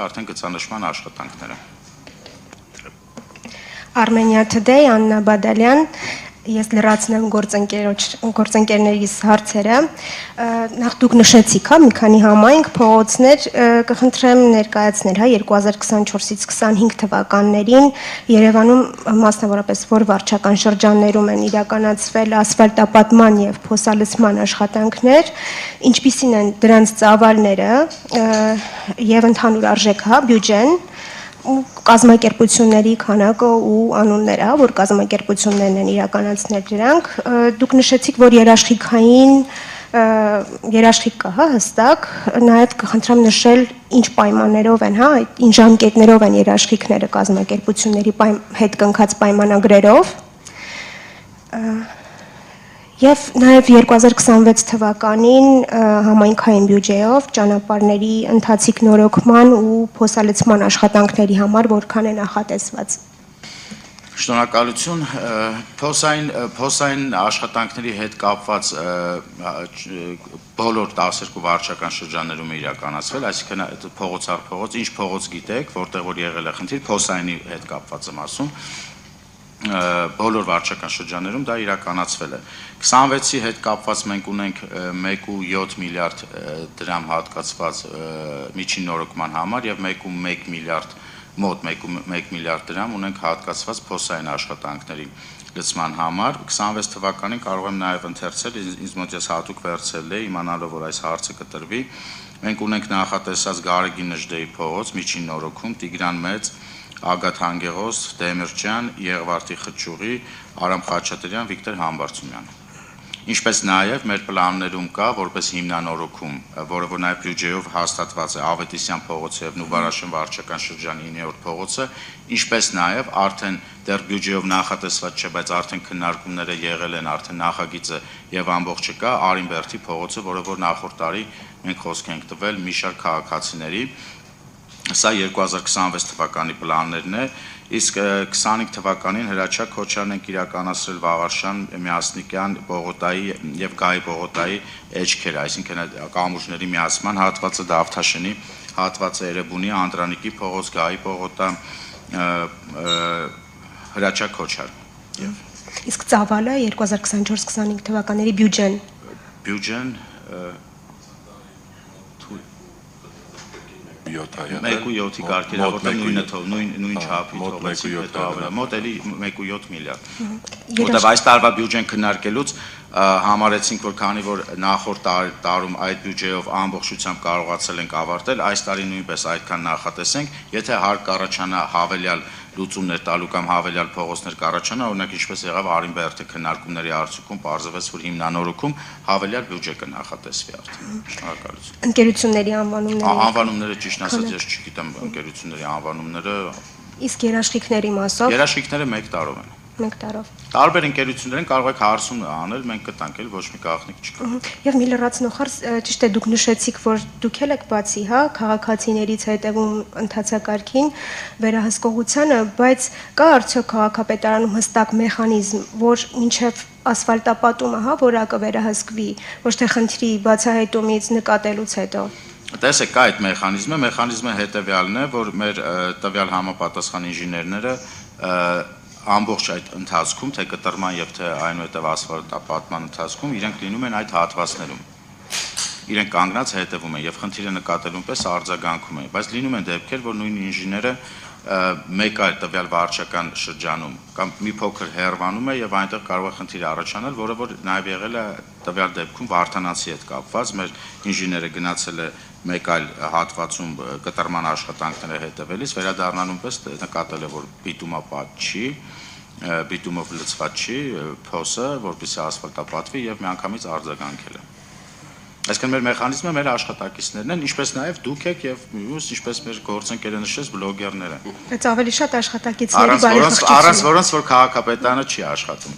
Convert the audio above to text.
արդեն գծանշման աշխատանքները։ Armenia Today, Աննա Բադալյան, ես լրացնեմ գործընկերներիս հարցերը, նախ դուք նշեցիք, մի քանի համայնք, փողոցներ, կխնդրեմ ներկայացնել, 2024-ից 25 թվականներին Երևանում մասնավորապես որ վարչական շրջաններում են իրականացվել ասֆալտապատման եւ փոսալցման աշխատանքներ, ինչպիսին են դրանց ծավալները եւ ընդհանուր արժեքը, բյուջեն, կազմակերպությունների քանակը ու անունները, որ կազմակերպություններն են իրականացնել դրանք, դուք նշեցիք, որ երաշխիք կա, հստակ, նաև կխնդրեմ նշել ինչ պայմաններով են, ինչ ժամկետներով են երաշխիքները կազմակերպությունների հետ կնքած պայմանագրերով, եւ նաև 2026 թվականին համայնքային բյուջեով ճանապարհների ընթացիկ նորոգման ու փոսալցման աշխատանքների համար որքան է նախատեսված։ Շնորհակալություն, փոսային աշխատանքների հետ կապված բոլոր 12 վարչական շրջաններում է իրականացվել, այսինքն փողոց առ փողոց, ինչ փողոց գիտեք, որտեղ որ եղել է խնդիր, փոսայինի հետ կապված եմ ասում, բոլոր վարչական շրջաններում դա իրականացվել է։ 26-ի հետ կապված մենք ունենք 1.7 միլիարդ դրամ հատկացված միջին նորոգման համար եւ 1.1 միլիարդ մոտ 1 միլիարդ դրամ ունենք հատկացված փոսային աշխատանքների լցման համար։ 26 թվականին կարող եմ նաեւ ընթերցել, ինձ մոտ ես հատուկ վերցրել եմ, իմանալով որ այս հարցը կտրվի։ Մենք ունենք նախատեսած Գարեգին Նժդեի փողոց միջին նորոգում, Տիգրան Մեծ, Ագաթ Հանգեղոս, Դեմիրճյան, Եղվարդի Խճուղի, Արամ Խաչատրյան, Վիկտոր Համբարձումյան։ Ինչպես նաև մեր պլաններում կա որպես հիմնանորոգում, որը որ նաև բյուջեով հաստատված է Ավետիսյան փողոցը եւ Նուբարաշեն վարչական շրջանի 9-րդ փողոցը, ինչպես նաև արդեն դեռ բյուջեով նախատեսված չէ, բայց արդեն քննարկումները եղել են, արդեն նախագիծը եւ ամբողջը կա Արինբերդի փողոցը, որը որ նախորդ տարի մենք խոսք ենք տվել մի շարք քաղաքացիների։ Սա 2026 թվականի պլաններն է, իսկ 25 թվականին Հրաչյա Քոչարն ենք իրականացրել Վաղարշան, Միասնիկյան, Պողոտայի եւ Գայի Պողոտայի էջքերը, այսինքն կամուրջների միացման հատվածը Դավթաշենի, հատվածը Էրեբունի, Անդրանիկի փողոց, Գայի Պողոտա, Հրաչյա Քոչար։ Իսկ ծավալը 2024-25 թվականների բյուջեն 1.7-ի կարգերավորել նույն չափի թողեցի հետո ավելի մոտ էլի 1.7 միլիարդ։ Որտեւ այս տարվա բյուջեն քննարկելուց համարեցինք, որ քանի որ նախորդ տարում այդ բյուջեով ամբողջությամբ կարողացել ենք ավարտել, այս տարի նույնպես այդքան նախատեսենք, եթե հարկ կառաջանա հավելյալ լուծումներ տալու կամ հավելյալ փողոցներ կառաջանա, օրինակ ինչպես եղավ Արինբերդի քննարկումների արդյունքում պարզվեց, որ հիմնանորոգում հավելյալ բյուջե կնախատեսվի արդեն։ Շնորհակալություն։ Ընկերությունների անվանումները։ Անվանումները ճիշտ ասած ես չգիտեմ ընկերությունների անվանումները։ Իսկ երաշխիքների մասով։ Երաշխիքները 1 տարով են։ 1 տարով։ Տարբեր ընկերություններին կարող եք հարցում անել, մենք կտանք էլ ոչ մի գաղտնիք չկա։ Եվ մի լրացնող հարց, ճիշտ է դուք նշեցիք, որ դուք եք բացի, քաղաքացիներից հետևում ընթացակարգին, վերահսկողությանը, բայց կա արդյոք քաղաքապետարանում հստակ մեխանիզմ, որ մինչև ասֆալտապատումը, որակը վերահսկվի, ոչ թե խնդրի բացահայտումից նկատելուց հետո։ Տեսեք, կա այդ մեխանիզմը հետևյալն է, որ մեր տվյալ համապատասխան ինժեներները ամբողջ այդ ընթացքում, թե կտրման եւ թե այնուհետեւ ասֆալտապատման ընթացքում իրենք լինում են այդ հատվածներում։ Իրենք կանգնած հետևում են եւ խնդիրը նկատելուն պես արձագանքում են, բայց լինում են դեպքեր, որ նույն ինժեները մեկ այլ տվյալ վարչական շրջանում կամ մի փոքր հեռվանում է եւ այնտեղ կարող է խնդիր առաջանալ, որը որ նաեւ եղել է տվյալ դեպքում Վարդանանցի հետ կապված, մեր ինժեները գնացել է մեկ այլ հատվածում կտրման աշխատանքները հետևելիս վերադառնալուն պես նկատել է, որ բիտումապատ չի, բիտումով լցված չի փոսը, որպեսզի ասֆալտապատվի եւ միանգամից արձագանքել է։ Այսինքն մեր մեխանիզմը մեր աշխատակիցներն են, ինչպես նաեւ դուք եք եւ մյուս ինչպես մեր գործընկերը նշեց բլոգերները։ Բայց ավելի շատ աշխատակիցների բարեփոխություն։ Առանց որոնց որ քաղաքապետարանը չի աշխատում։